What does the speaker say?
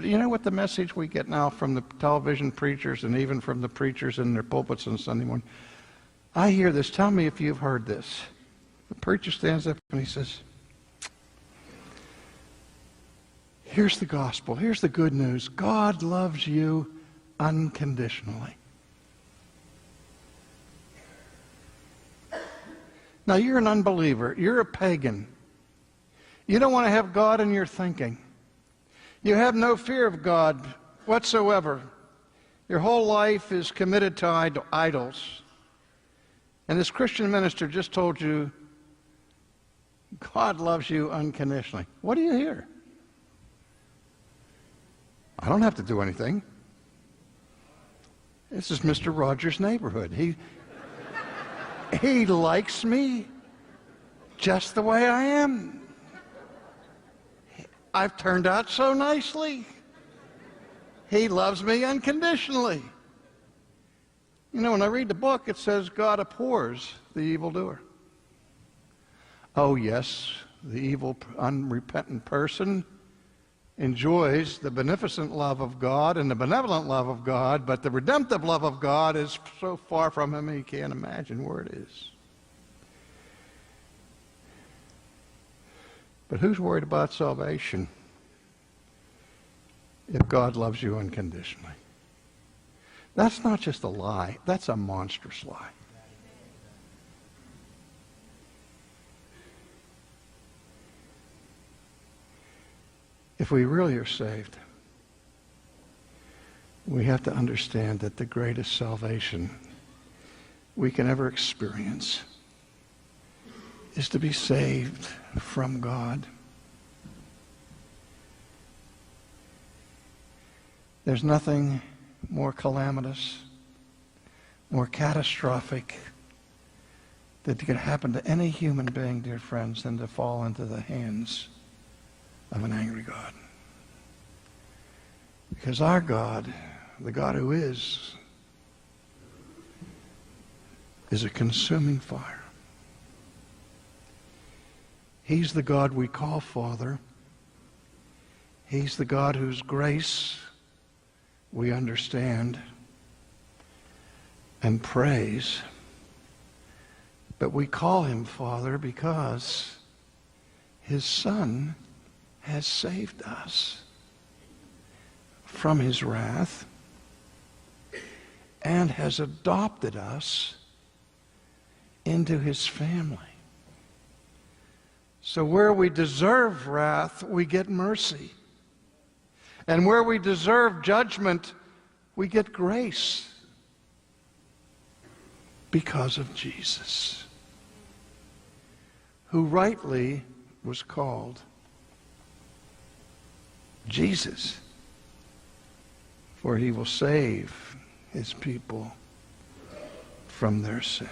But you know what the message we get now from the television preachers and even from the preachers in their pulpits on Sunday morning? I hear this. Tell me if you've heard this. The preacher stands up and he says, here's the gospel. Here's the good news. God loves you unconditionally. Now, you're an unbeliever. You're a pagan. You don't want to have God in your thinking. You have no fear of God whatsoever. Your whole life is committed to idols. And this Christian minister just told you, God loves you unconditionally. What do you hear? I don't have to do anything. This is Mr. Rogers' neighborhood. He likes me just the way I am. I've turned out so nicely. He loves me unconditionally. You know, when I read the book, it says God abhors the evildoer. Oh, yes, the evil, unrepentant person enjoys the beneficent love of God and the benevolent love of God, but the redemptive love of God is so far from him he can't imagine where it is. But who's worried about salvation if God loves you unconditionally? That's not just a lie. That's a monstrous lie. If we really are saved, we have to understand that the greatest salvation we can ever experience is to be saved from God. There's nothing more calamitous, more catastrophic that could happen to any human being, dear friends, than to fall into the hands of an angry God. Because our God, the God who is a consuming fire. He's the God we call Father. He's the God whose grace we understand and praise. But we call him Father because his Son has saved us from his wrath and has adopted us into his family. So where we deserve wrath, we get mercy. And where we deserve judgment, we get grace because of Jesus, who rightly was called Jesus, for he will save his people from their sin.